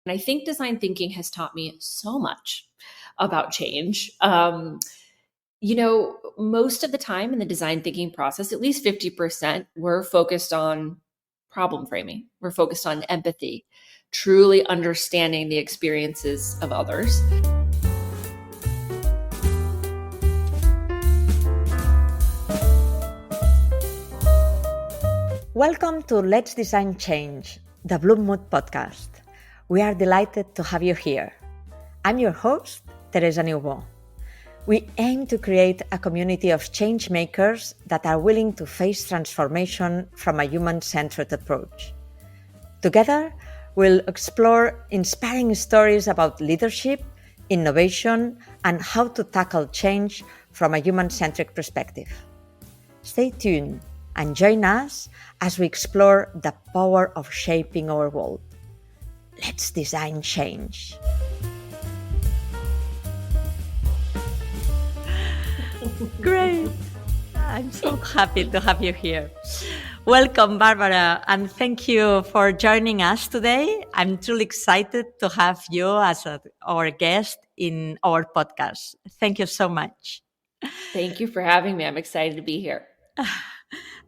And I think design thinking has taught me so much about change. Most of the time in the design thinking process, at least 50%, we're focused on problem framing. We're focused on empathy, truly understanding the experiences of others. Welcome to Let's Design Change, the Bloom Mood podcast. We are delighted to have you here. I'm your host, Teresa Neubo. We aim to create a community of change makers that are willing to face transformation from a human-centered approach. Together, we'll explore inspiring stories about leadership, innovation, and how to tackle change from a human-centric perspective. Stay tuned and join us as we explore the power of shaping our world. Let's design change. Great. I'm so happy to have you here. Welcome, Barbara, and thank you for joining us today. I'm truly excited to have you as our guest in our podcast. Thank you so much. Thank you for having me. I'm excited to be here.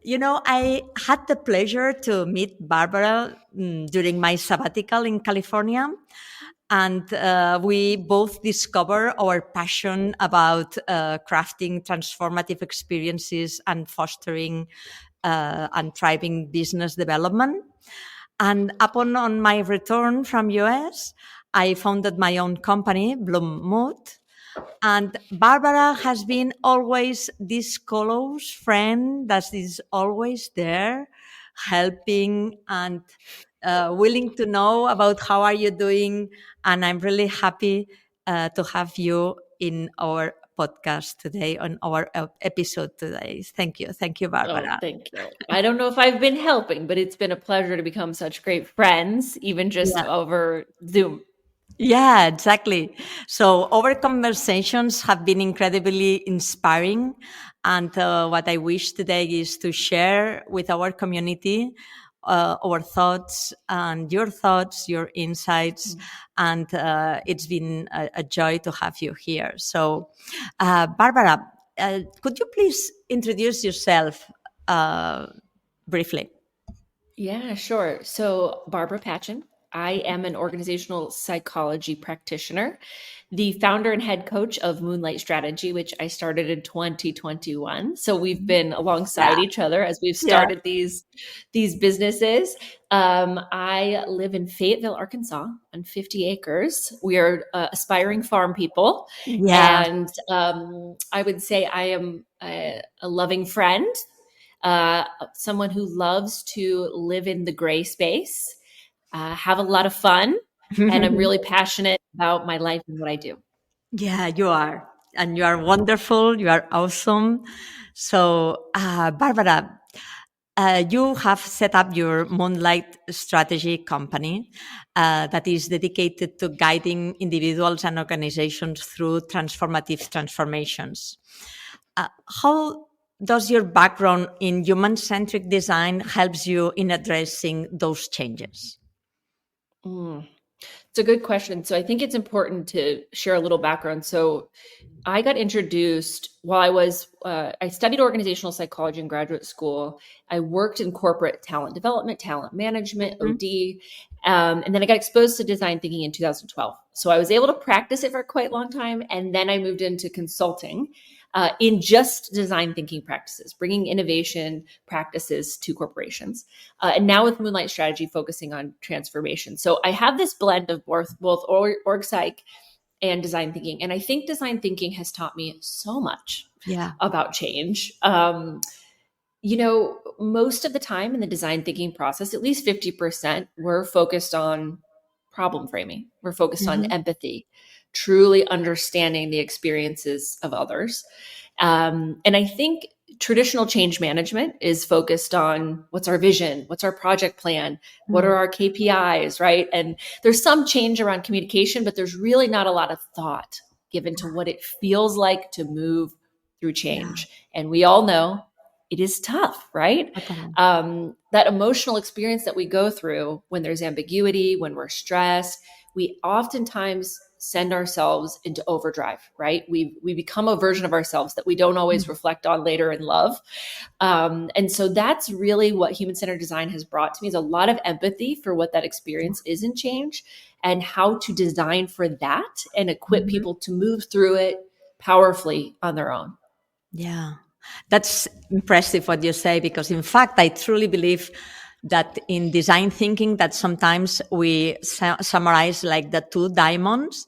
I had the pleasure to meet Barbara during my sabbatical in California, and we both discovered our passion about crafting transformative experiences and fostering and thriving business development. And on my return from US, I founded my own company, Bloom Mood. And Barbara has been always this close friend that is always there, helping and willing to know about how are you doing. And I'm really happy to have you in our podcast today, on our episode today. Thank you. Thank you, Barbara. Oh, thank you. I don't know if I've been helping, but it's been a pleasure to become such great friends, even just over Zoom. Yeah, exactly. So our conversations have been incredibly inspiring. And what I wish today is to share with our community our thoughts, your insights. And it's been a joy to have you here. So, Barbara, could you please introduce yourself briefly? Yeah, sure. So, Barbara Patchen. I am an organizational psychology practitioner, the founder and head coach of Moonlight Strategy, which I started in 2021. So we've been alongside each other as we've started these businesses. I live in Fayetteville, Arkansas, on 50 acres. We are aspiring farm people. Yeah. And I would say I am a loving friend, someone who loves to live in the gray space. Have a lot of fun, and I'm really passionate about my life and what I do. Yeah, you are. And you are wonderful. You are awesome. So, Barbara, you have set up your Moonlight Strategy company that is dedicated to guiding individuals and organizations through transformative transformations. How does your background in human-centric design helps you in addressing those changes? It's a good question. So I think it's important to share a little background. So I got introduced while I studied organizational psychology in graduate school. I worked in corporate talent development, talent management, OD. And then I got exposed to design thinking in 2012. So I was able to practice it for quite a long time. And then I moved into consulting in just design thinking practices, bringing innovation practices to corporations. And now with Moonlight Strategy, focusing on transformation. So I have this blend of both org psych and design thinking. And I think design thinking has taught me so much about change. Most of the time in the design thinking process, at least 50%, we're focused on problem framing. We're focused on empathy, truly understanding the experiences of others. And I think traditional change management is focused on what's our vision, what's our project plan, what are our KPIs, right? And there's some change around communication, but there's really not a lot of thought given to what it feels like to move through change. And we all know it is tough, right? That emotional experience that we go through when there's ambiguity, when we're stressed, we oftentimes send ourselves into overdrive, right? We become a version of ourselves that we don't always reflect on later in love. And so that's really what human-centered design has brought to me, is a lot of empathy for what that experience is in change and how to design for that and equip Mhm. people to move through it powerfully on their own. Yeah, that's impressive what you say, because in fact, I truly believe that in design thinking that sometimes we summarize like the two diamonds.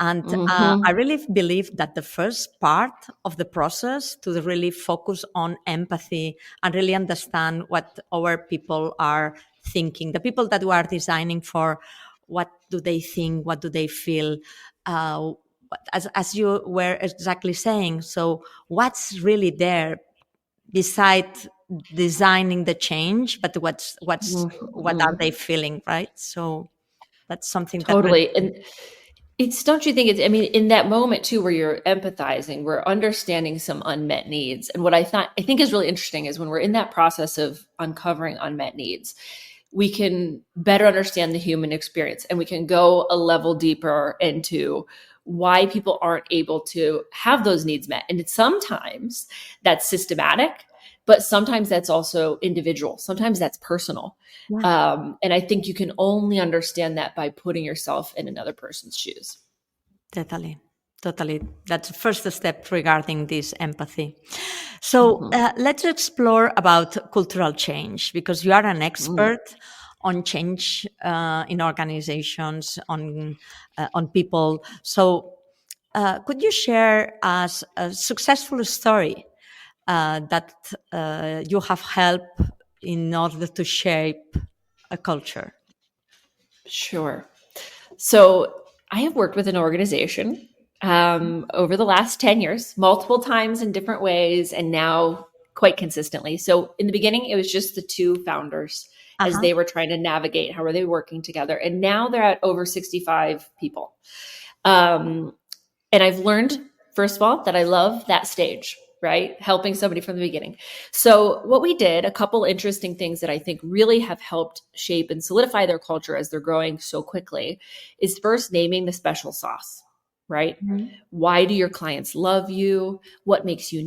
And I Hmm. really believe that the first part of the process to really focus on empathy and really understand what our people are thinking, the people that we are designing for, what do they think, what do they feel, uh, as you were exactly saying. So what's really there beside designing the change, but what are Hmm. they feeling, right? So that's something that really. Totally. And it's, don't you think it's, I mean, in that moment too, where you're empathizing, we're understanding some unmet needs. And what I think is really interesting is when we're in that process of uncovering unmet needs, we can better understand the human experience and we can go a level deeper into why people aren't able to have those needs met. And it's sometimes that's systematic, but sometimes that's also individual. Sometimes that's personal. Yeah. And I think you can only understand that by putting yourself in another person's shoes. Totally. Totally. That's the first step regarding this empathy. So Mhm. let's explore about cultural change, because you are an Mm. expert on change in organizations, on people. So could you share us a successful story that you have helped in order to shape a culture? Sure. So I have worked with an organization over the last 10 years, multiple times in different ways, and now quite consistently. So in the beginning, it was just the two founders Uh as huh. they were trying to navigate how are they working together. And now they're at over 65 people. Um, And I've learned, first of all, that I love that stage, right? Helping somebody from the beginning. So, what we did, a couple interesting things that I think really have helped shape and solidify their culture as they're growing so quickly, is first naming the special sauce, right? Why do your clients love you? What makes you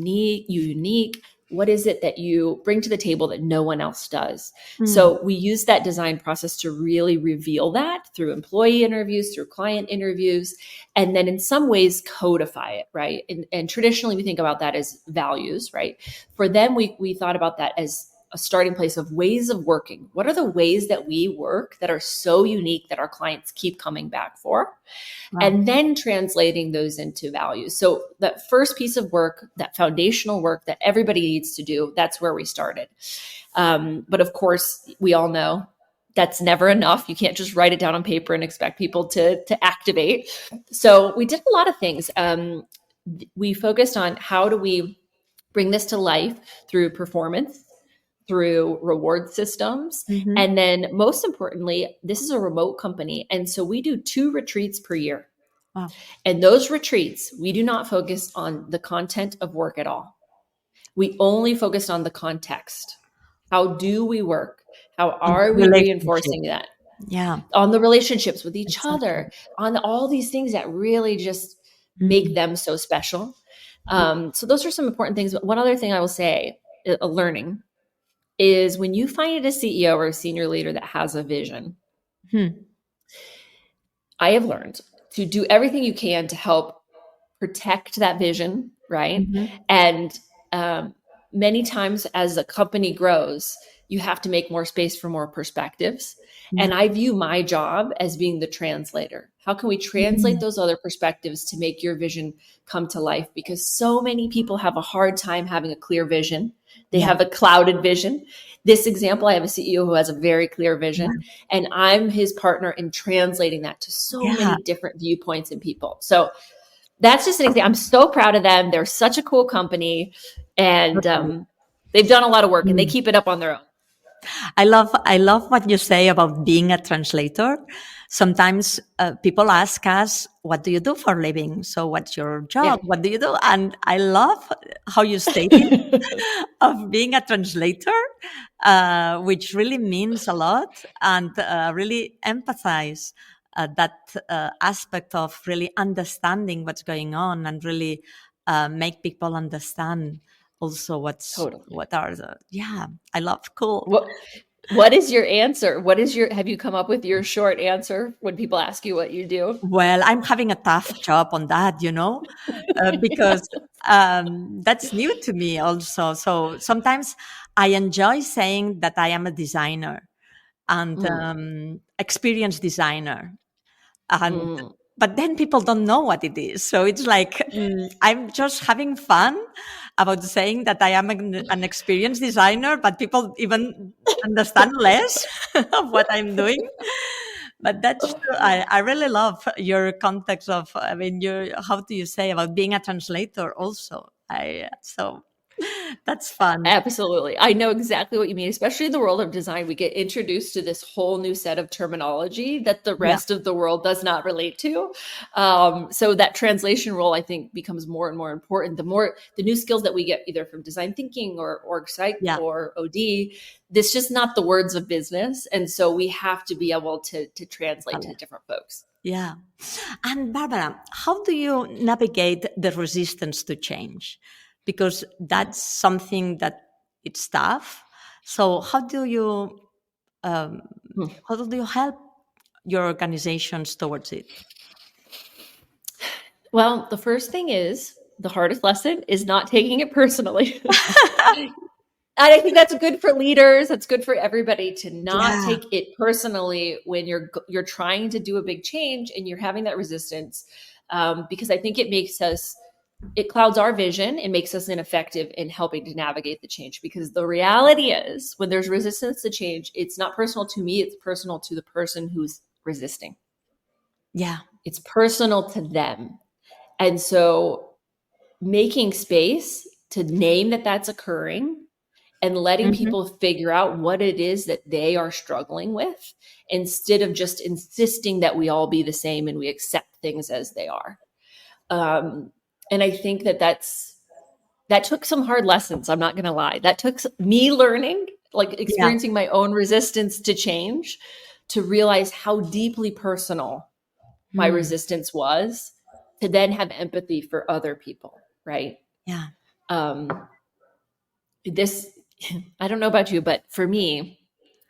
unique? What is it that you bring to the table that no one else does? Mm-hmm. So we use that design process to really reveal that through employee interviews, through client interviews, and then in some ways codify it, right? And traditionally we think about that as values, right? For them, we thought about that as a starting place of ways of working. What are the ways that we work that are so unique that our clients keep coming back for? Wow. And then translating those into values. So that first piece of work, that foundational work that everybody needs to do, that's where we started. But of course, we all know that's never enough. You can't just write it down on paper and expect people to activate. So we did a lot of things. We focused on how do we bring this to life through performance, through reward systems. Mm-hmm. And then most importantly, this is a remote company. And so we do 2 retreats per year. Wow. And those retreats, we do not focus on the content of work at all. We only focused on the context. How do we work? How On the are we relationship. reinforcing that? Yeah, On the relationships with each exactly. other, on all these things that really just make Mhm. them so special. So those are some important things. But one other thing I will say, a learning, is when you find a CEO or a senior leader that has a vision, Hmm. I have learned to do everything you can to help protect that vision, right? Mhm. And um, many times as a company grows, you have to make more space for more perspectives. Yeah. And I view my job as being the translator. How can we translate Mhm. those other perspectives to make your vision come to life? Because so many people have a hard time having a clear vision. They Yeah. have a clouded vision. This example, I have a CEO who has a very clear Yeah. vision, and I'm his partner in translating that to so Yeah. many different viewpoints and people. So that's just an example. I'm so proud of them. They're such a cool company, and Totally. they've done a lot of work, and they Mm. keep it up on their own. I love what you say about being a translator. Sometimes people ask us, "What do you do for a living?" So, what's your Yeah. job? What do you do? And I love how you stated of being a translator, which really means a lot, and really empathize. that aspect of really understanding what's going on and really make people understand also Totally. what are the, yeah, I love, cool. What what is your answer? What is your have you come up with your short answer when people ask you what you do? Well, I'm having a tough job on that, because that's new to me also. So sometimes I enjoy saying that I am a designer and Mm, experienced designer. And mm. but then people don't know what it is. So it's like I'm just having fun about saying that I am an experienced designer, but people even understand less of what I'm doing. But that's true. I really love your context of, I mean, your, how do you say about being a translator also? So that's fun. Absolutely. I know exactly what you mean, especially in the world of design. We get introduced to this whole new set of terminology that the Yeah, rest of the world does not relate to. So that translation role, I think, becomes more and more important. The more the new skills that we get, either from design thinking or org psych yeah, or OD, this just not the words of business, and so we have to be able to translate to totally. the different folks. Yeah. And Barbara, how do you navigate the resistance to change? Because that's something that it's tough. So um, how do you help your organizations towards it? Well, the first thing is the hardest lesson is not taking it personally. And I think that's good for leaders. That's good for everybody to not Yeah. take it personally when you're trying to do a big change and you're having that resistance, because I think it clouds our vision and makes us ineffective in helping to navigate the change. Because the reality is, when there's resistance to change, it's not personal to me; it's personal to the person who's resisting. Yeah. It's personal to them, and so making space to name that that's occurring and letting Hmm. people figure out what it is that they are struggling with instead of just insisting that we all be the same and we accept things as they are. Um, and I think that took some hard lessons. I'm not going to lie. That took me learning, like Yeah. experiencing my own resistance to change, to realize how deeply personal my Mm. resistance was, to then have empathy for other people. Right. Yeah. Um, this I don't know about you, but for me,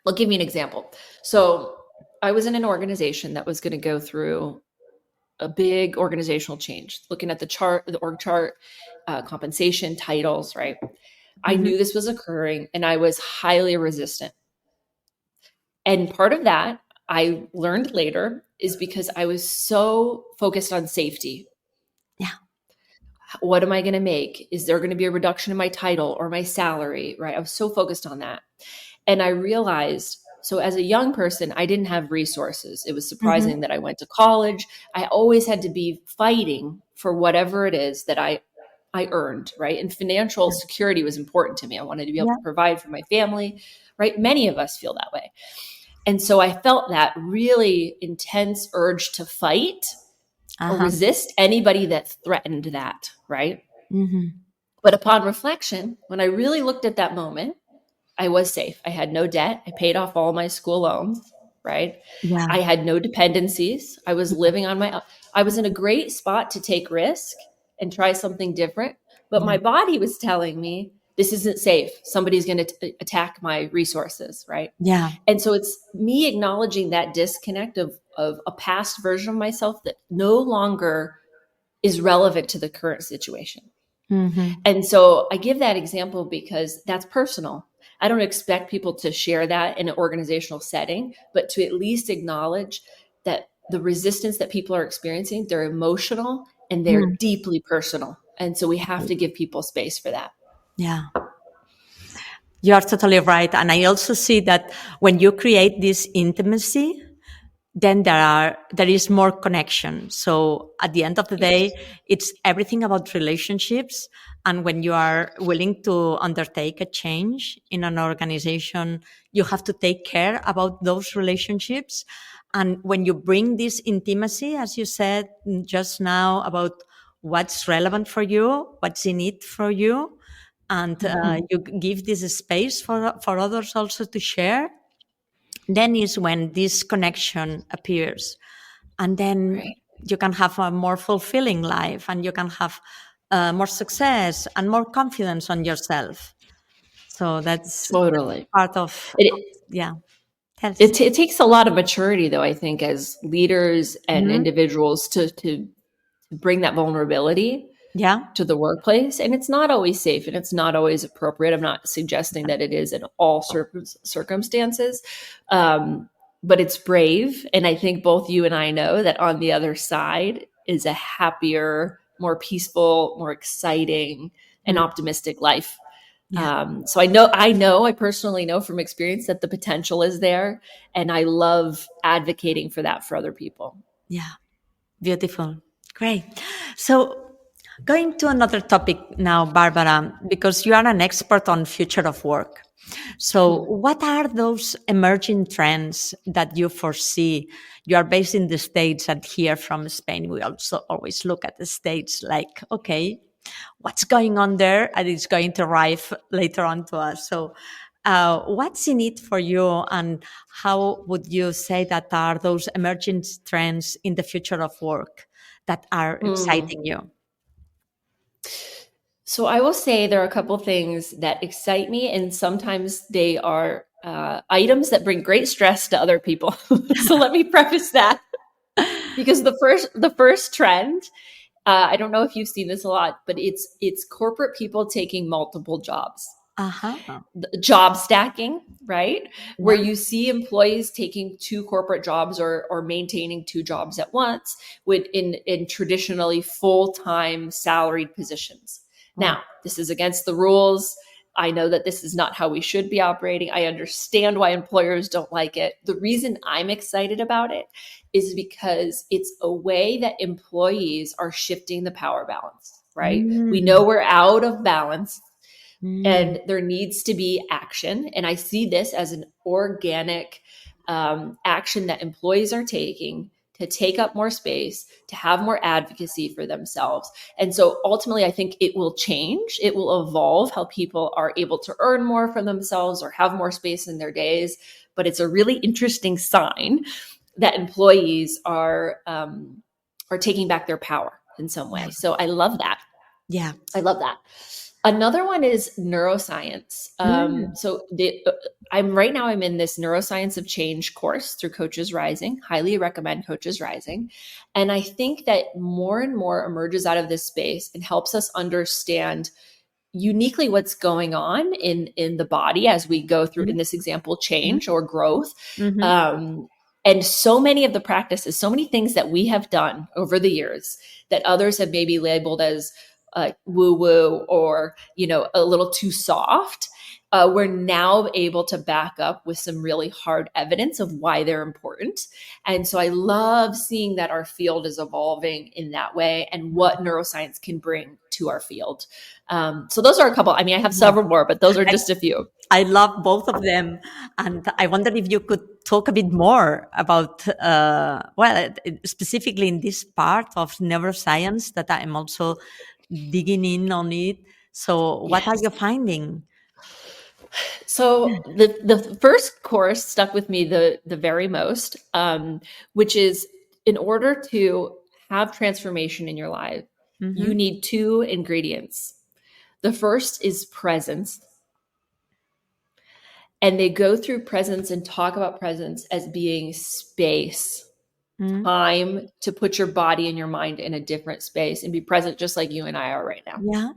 I'll give you an example. So I was in an organization that was going to go through a big organizational change, looking at the org chart, compensation, titles, right? I Hmm. knew this was occurring and I was highly resistant. And part of that, I learned later, is because I was so focused on safety. Yeah. What am I going to make? Is there going to be a reduction in my title or my salary? Right. I was so focused on that. And I realized, so as a young person, I didn't have resources. It was Hmm. surprising that I went to college. I always had to be fighting for whatever it is that I earned, right? And financial Yeah. security was important to me. I wanted to be able Yeah. to provide for my family, right? Many of us feel that way. And so I felt that really intense urge to fight or Uh-huh. resist anybody that threatened that, right? Hmm. But upon reflection, when I really looked at that moment, I was safe. I had no debt. I paid off all my school loans, right? Yeah. I had no dependencies. I was living on my own. I was in a great spot to take risk and try something different. But Yeah. my body was telling me this isn't safe. Somebody's going to attack my resources, right? Yeah. And so it's me acknowledging that disconnect of a past version of myself that no longer is relevant to the current situation. Hmm. And so I give that example because that's personal. I don't expect people to share that in an organizational setting, but to at least acknowledge that the resistance that people are experiencing, they're emotional and they're Mm. deeply personal. And so we have to give people space for that. Yeah. You are totally right. And I also see that when you create this intimacy, then there is more connection. So at the end of the day, Yes. it's everything about relationships. And when you are willing to undertake a change in an organization, you have to take care about those relationships. And when you bring this intimacy, as you said just now, about what's relevant for you, what's in it for you, and Mhm. you give this space for others also to share, then is when this connection appears. and then Right. you can have a more fulfilling life, and you can have more success and more confidence on yourself. So that's Totally. part of It, yeah. Yes. it takes a lot of maturity, though, I think, as leaders and Mhm. individuals to bring that vulnerability Yeah. to the workplace. And it's not always safe and it's not always appropriate. I'm not suggesting that it is in all circumstances, um, but it's brave. And I think both you and I know that on the other side is a happier, more peaceful, more exciting, and Mm. optimistic life. Yeah. So I personally know from experience that the potential is there, and I love advocating for that for other people. Yeah. Beautiful. Great. So, going to another topic now, Barbara, because you are an expert on future of work. So, Hmm. what are those emerging trends that you foresee? You are based in the States, and here from Spain, we also always look at the States like, okay, what's going on there? And it's going to arrive later on to us. So, what's in it for you, and how would you say that are those emerging trends in the future of work that are Hmm. exciting you? So I will say there are a couple things that excite me, and sometimes they are items that bring great stress to other people. So let me preface that because the first trend, I don't know if you've seen this a lot, but it's corporate people taking multiple jobs, Uh huh. job stacking, right? Where Yeah. you see employees taking two corporate jobs or maintaining two jobs at once with in traditionally full-time salaried positions. Oh. Now, this is against the rules. I know that this is not how we should be operating. I understand why employers don't like it. The reason I'm excited about it is because it's a way that employees are shifting the power balance, right? We know Mm, we're out of balance mm, and there needs to be action. And I see this as an organic action that employees are taking to take up more space, to have more advocacy for themselves. And so ultimately, I think it will change. It will evolve how people are able to earn more for themselves or have more space in their days. But it's a really interesting sign that employees are taking back their power in some yeah. way. So I love that. Yeah. I love that. Another one is neuroscience. Mm, I'm right now. I'm in this neuroscience of change course through Coaches Rising. Highly recommend Coaches Rising, and I think that more and more emerges out of this space and helps us understand uniquely what's going on in the body as we go through, in mm, this example, mm, change or growth. mhm. um, and so many of the practices, so many things that we have done over the years that others have maybe labeled as woo woo or a little too soft, we're now able to back up with some really hard evidence of why they're important. And so I love seeing that our field is evolving in that way and what neuroscience can bring to our field. So those are a couple. I mean, I have Yeah. several more, but those are I, just a few. I love both of them. And I wonder if you could talk a bit more about, specifically in this part of neuroscience that I'm also digging in on it. So, what are Yes. you finding? So the first course stuck with me the very most, which is, in order to have transformation in your life, you Mm-hmm. need two ingredients. The first is presence, and they go through presence and talk about presence as being space, Mm-hmm. time to put your body and your mind in a different space and be present, just like you and I are right now. Yeah.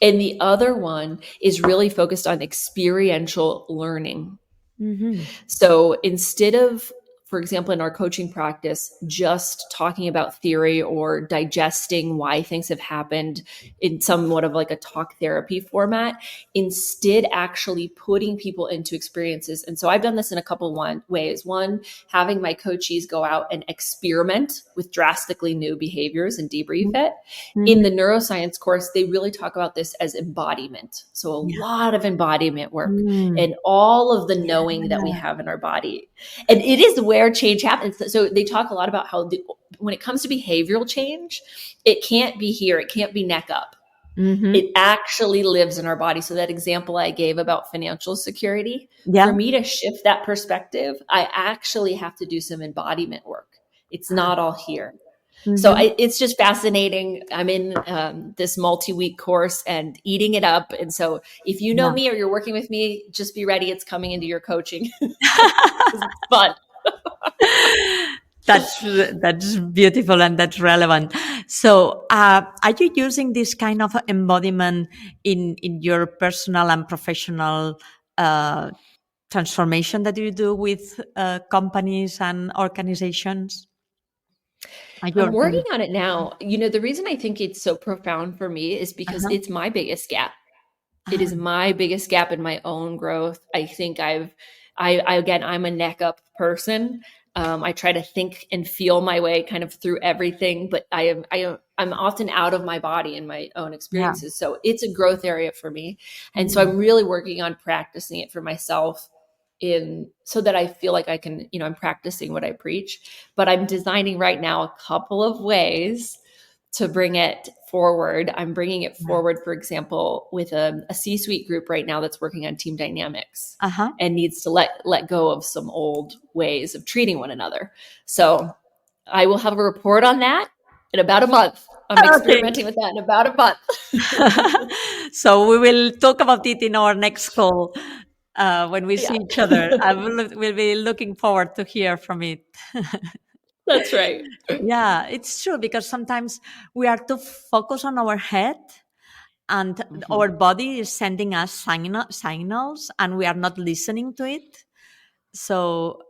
And the other one is really focused on experiential learning. Mm-hmm. So instead of, for example, in our coaching practice, just talking about theory or digesting why things have happened in somewhat of like a talk therapy format, instead actually putting people into experiences. And so I've done this in a couple ways. One, having my coachees go out and experiment with drastically new behaviors and debrief it. In Mm-hmm. the neuroscience course, they really talk about this as embodiment. So a Yeah. lot of embodiment work Mm. and all of the knowing that we Yeah. have in our body. And it is where change happens. So they talk a lot about how when it comes to behavioral change, it can't be here, it can't be neck up. Mm-hmm. It actually lives in our body. So that example I gave about financial security, for Yeah. me to shift that perspective, I actually have to do some embodiment work. It's not all here. So Mhm. it's just fascinating. I'm in this multi-week course and eating it up. And so if you know Yeah. me or you're working with me, just be ready. It's coming into your coaching because it's fun. That's beautiful and that's relevant. So, are you using this kind of embodiment in your personal and professional uh, transformation that you do with companies and organizations? Are I'm you? working on it now. The reason I think it's so profound for me is because Uh-huh. it's my biggest gap. It Ah, is my biggest gap in my own growth. I think again, I'm a neck up person. I try to think and feel my way kind of through everything, but I'm often out of my body in my own yeah. experiences. So it's a growth area for me. And so Mm. I'm really working on practicing it for myself in so that I feel like I can, I'm practicing what I preach, but I'm designing right now a couple of ways to bring it forward. I'm bringing it Yeah. forward, for example, with a C-suite group right now that's working on team dynamics Uh-huh. and needs to let go of some old ways of treating one another. So I will have a report on that in about a month. I'm Okay. experimenting with that in about a month. So we will talk about it in our next call when we Yeah, see each other. Will be looking forward to hear from it. that's right. Yeah, it's true because sometimes we are too focused on our head and our Mhm. body is sending us signals and we are not listening to it. So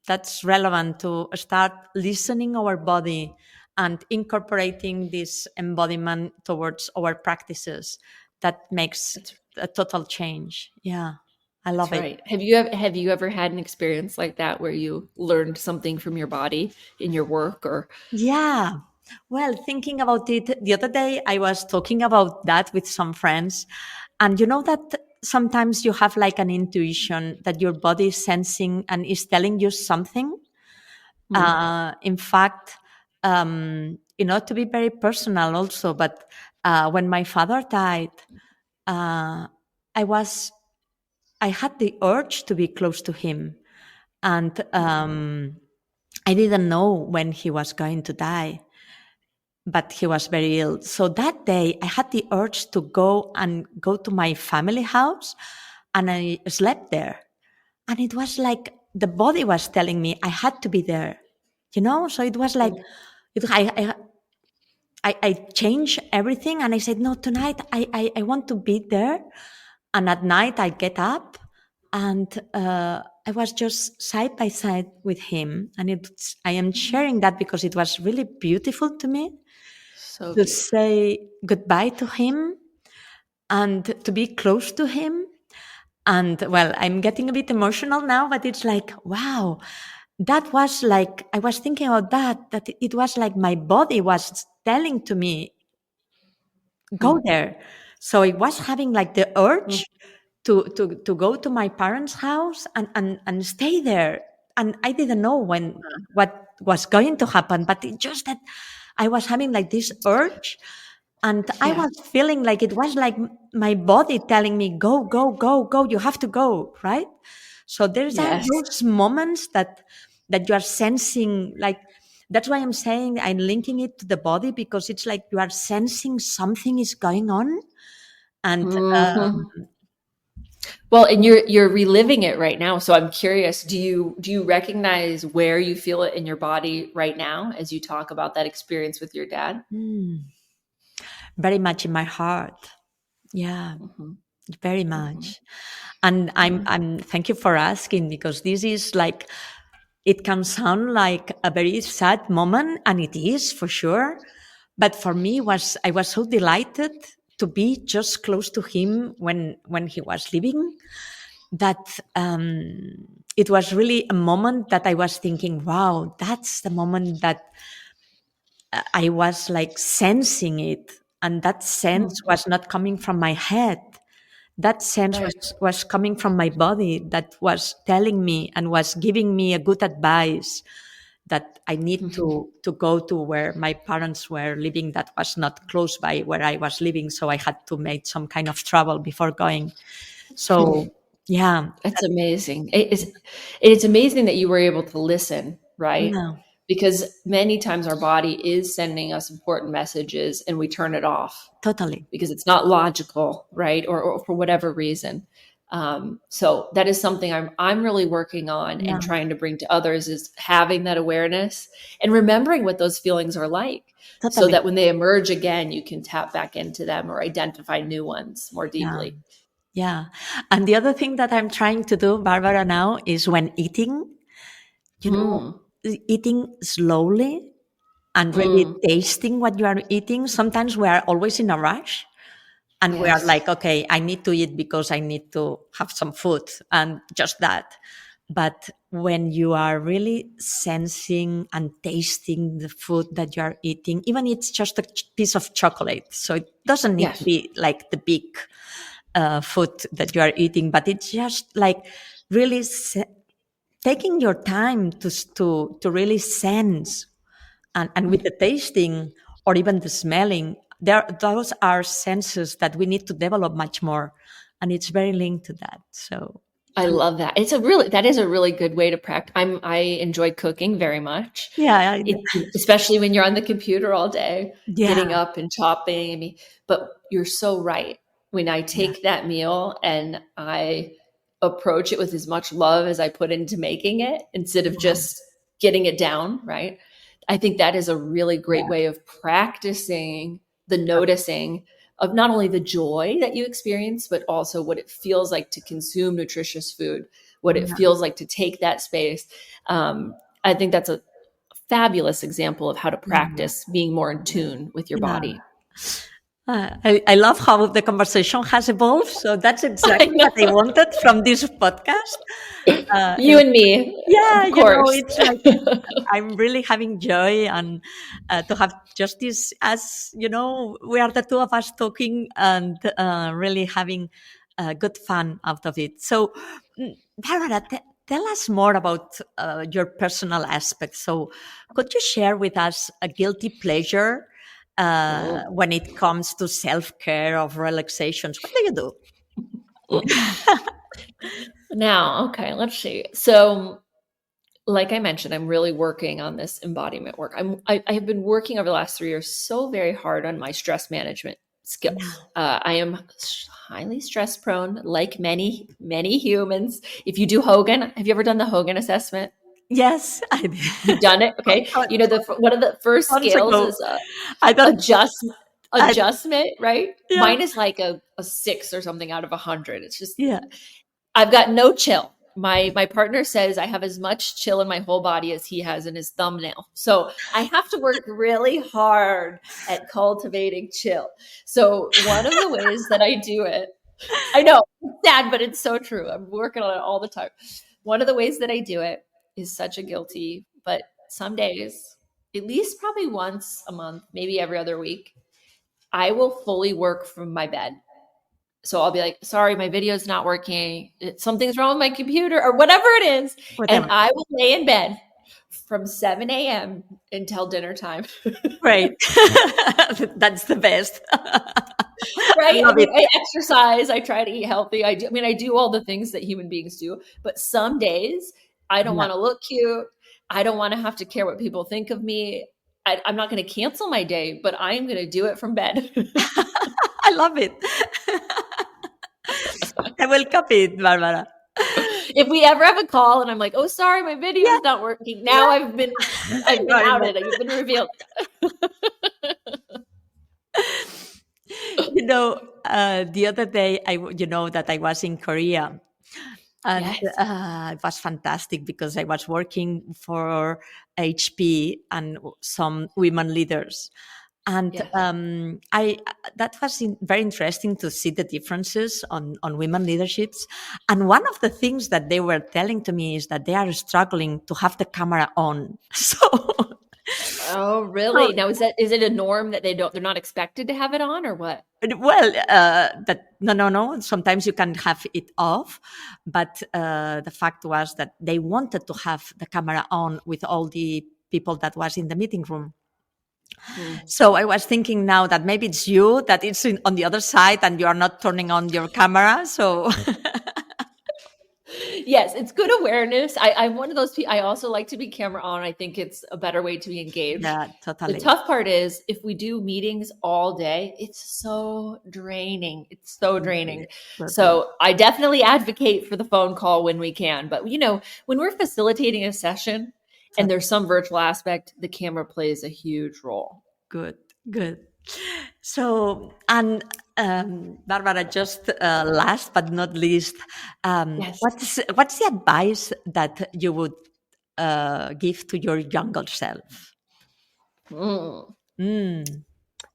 that's relevant to start listening our body and incorporating this embodiment towards our practices. That makes That's a total change. Yeah, I that's love it. right. Have you ever had an experience like that where you learned something from your body in your work or Yeah. Well, thinking about it, the other day I was talking about that with some friends. And you know that sometimes you have like an intuition that your body is sensing and is telling you something. Hmm. In fact, to be very personal also, but when my father died, uh, I was, I had the urge to be close to him. And I didn't know when he was going to die, but he was very ill. So that day I had the urge to go to my family house and I slept there. And it was like the body was telling me I had to be there, So it was like, it, I changed everything and I said, no, tonight I want to be there. And at night I get up and I was just side by side with him. And I am sharing that because it was really beautiful to me So to beautiful. say goodbye to him and to be close to him. And well, I'm getting a bit emotional now, but it's like, wow, that was like, I was thinking about that it was like my body was telling to me, go Hmm. there. So I was having like the urge to go to my parents' house and stay there. And I didn't know what was going to happen, but it just that I was having like this urge and I Yeah. was feeling like it was like my body telling me, go, go, go, go, you have to go, right? So there's Yes. those moments that you are sensing, like that's why I'm saying I'm linking it to the body because it's like you are sensing something is going on. And Hmm. Well, and you're reliving it right now. So I'm curious, do you recognize where you feel it in your body right now as you talk about that experience with your dad? very much in my heart. Yeah, Hmm. very Hmm. much. And I'm Yeah. I'm thank you for asking because this is like it can sound like a very sad moment and it is for sure. But for me was I was so delighted to be just close to him when he was living that it was really a moment that I was thinking, wow, that's the moment that I was like sensing it. And that sense Mhm. was not coming from my head. That sense Right. was coming from my body that was telling me and was giving me a good advice that I need Mhm. to go to where my parents were living that was not close by where I was living. So I had to make some kind of travel before going. So yeah, That's amazing. It's amazing that you were able to listen, right? yeah. because many times our body is sending us important messages and we turn it off Totally. because it's not logical, right? Or for whatever reason. So that is something I'm really working on Yeah, and trying to bring to others, is having that awareness and remembering what those feelings are like, so totally. that when they emerge again, you can tap back into them or identify new ones more Yeah. deeply. Yeah. And the other thing that I'm trying to do, Barbara, now is when eating, you know, Mm, eating slowly and really mm, tasting what you are eating. Sometimes we are always in a rush and we are yes. like, okay, I need to eat because I need to have some food and just that. But when you are really sensing and tasting the food that you are eating, even it's just a piece of chocolate, so it doesn't need to Yes. be like the big food that you are eating, but it's just like really taking your time to really sense, and with the tasting or even the smelling, there those are senses that we need to develop much more, and it's very linked to that. So I love that. That is a really good way to practice. I enjoy cooking very much. yeah, Especially when you're on the computer all day, yeah, getting up and chopping. I mean, but you're so right. When I yeah, take that meal and I approach it with as much love as I put into making it, instead of yeah, just getting it down, right? I think that is a really great yeah, way of practicing the noticing of not only the joy that you experience, but also what it feels like to consume nutritious food, what it yeah, feels like to take that space. I think that's a fabulous example of how to yeah, practice being more in tune with your yeah. body. I love how the conversation has evolved. So that's I exactly what I know. wanted from this podcast. It You was, and me, yeah, of course. it's like I'm really having joy, and to have just this, as we are the two of us talking and really having good fun out of it. So, Barbara, tell us more about your personal aspects. So, could you share with us a guilty pleasure Oh. when it comes to self care of relaxations? What do you do? Now, okay, let's see. So, like I mentioned, I'm really working on this embodiment work. I have been working over the last 3 years so very hard on my stress management Yeah. skills. I am highly stress prone, like many humans. If you do Hogan, have you ever done the Hogan assessment? Yes, I You've did. done it, okay. You know, one of the first Months scales ago. is I don't. adjust I adjustment, right? Yeah, Mine is like a 6 or something out of 100. It's just yeah. I've got no chill. My partner says I have as much chill in my whole body as he has in his thumbnail. So I have to work really hard at cultivating chill. So one of the ways that I do it, I know it's sad, but it's so true. I'm working on it all the time. One of the ways that I do it is such a guilty, but some days, at least probably once a month, maybe every other week, I will fully work from my bed. So I'll be like, sorry, my video's not working. Something's wrong with my computer or whatever it is. And Whatever. I will lay in bed from 7 a.m. until dinner time. Great. That's the best. I Right? I love mean, it. I exercise, I try to eat healthy. I do all the things that human beings do. But some days I don't Yeah. want to look cute. I don't want to have to care what people think of me. I'm not going to cancel my day, but I am going to do it from bed. I love it. I will copy it, Barbara. If we ever have a call and I'm like, "Oh, sorry, my Yeah, video's not working." Now yeah. I've You been are in outed. bed. I've been revealed. The other day, that I was in Korea, and Yes. it was fantastic because I was working for HP and some women leaders. And Yes. I that was very interesting to see the differences on women leaderships. And one of the things that they were telling to me is that they are struggling to have the camera on. Oh, So really? Now is it a norm that they're not expected to have it on or what? well, that no. Sometimes you can have it off, but the fact was that they wanted to have the camera on with all the people that was in the meeting room. Hmm. So I was thinking now that maybe it's you that it's on the other side and you are not turning on your camera. So Yes, it's good awareness. I'm one of those people. I also like to be camera on. I think it's a better way to be engaged. Yeah, The totally. tough part is if we do meetings all day, it's so draining. It's so draining. Totally. Totally. So I definitely advocate for the phone call when we can. But when we're facilitating a session and there's some virtual aspect, the camera plays a huge role. Good, good. So, and Barbara, just last but not least, Yes. what's the advice that you would give to your younger self? Mm. Mm.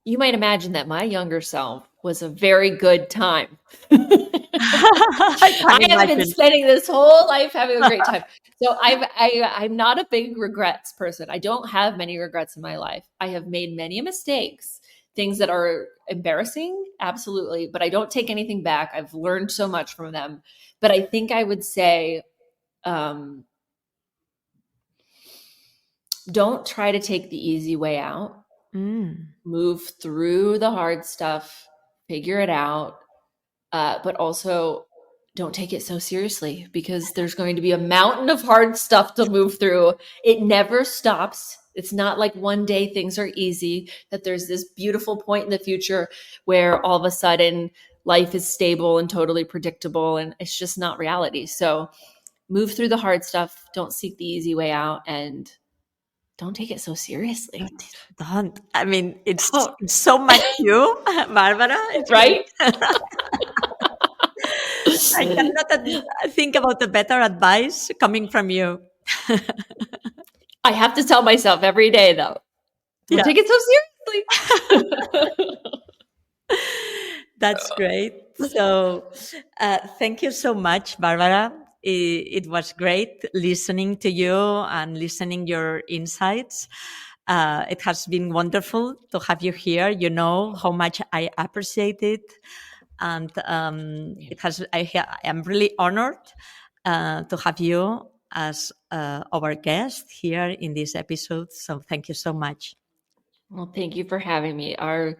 You might imagine that my younger self was a very good time. I can I have been imagine. spending this whole life having a great time. So I'm not a big regrets person. I don't have many regrets in my life. I have made many mistakes, things that are embarrassing, absolutely, but I don't take anything back. I've learned so much from them. But I think I would say, don't try to take the easy way out. Mm. Move through the hard stuff, figure it out, but also don't take it so seriously because there's going to be a mountain of hard stuff to move through. It never stops. It's not like one day things are easy, that there's this beautiful point in the future where all of a sudden life is stable and totally predictable, and it's just not reality. So move through the hard stuff, don't seek the easy way out, and don't take it so seriously. Don't. I mean, it's Oh, so much you, Barbara. It's right? I cannot think about a better advice coming from you. I have to tell myself every day, though, don't Yeah, take it so seriously. that's great. So, thank you so much, Barbara. It was great listening to you and listening your insights. It has been wonderful to have you here. You know how much I appreciate it, and I am really honored to have you as our guest here in this episode. So thank you so much. Well, thank you for having me. Our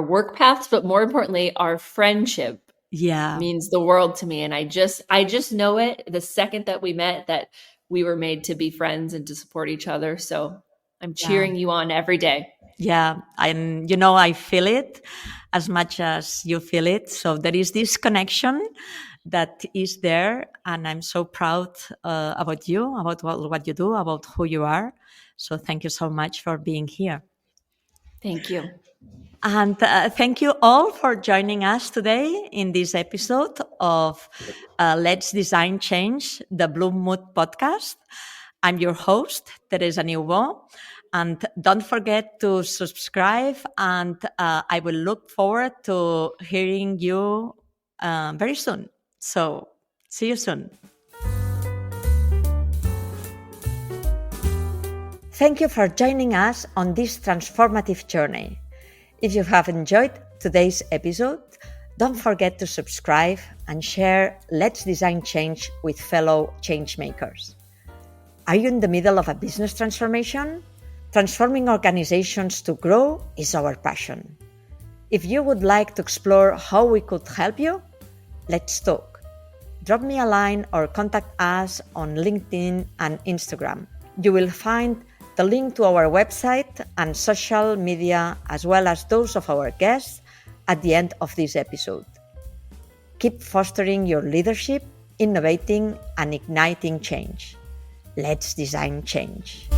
work paths, but more importantly, our friendship Yeah, means the world to me. And I just know it the second that we met that we were made to be friends and to support each other. So I'm yeah. cheering you on every day. Yeah, and you know, I feel it as much as you feel it. So there is this connection that is there, and I'm so proud about you, about what you do, about who you are. So thank you so much for being here. Thank you. And thank you all for joining us today in this episode of Let's Design Change, the Bloom Mood podcast. I'm your host, Teresa Niubo. And don't forget to subscribe. And I will look forward to hearing you very soon. So see you soon. Thank you for joining us on this transformative journey. If you have enjoyed today's episode, don't forget to subscribe and share Let's Design Change with fellow changemakers. Are you in the middle of a business transformation? Transforming organizations to grow is our passion. If you would like to explore how we could help you, let's talk. Drop me a line or contact us on LinkedIn and Instagram. You will find the link to our website and social media, as well as those of our guests, at the end of this episode. Keep fostering your leadership, innovating, and igniting change. Let's design change.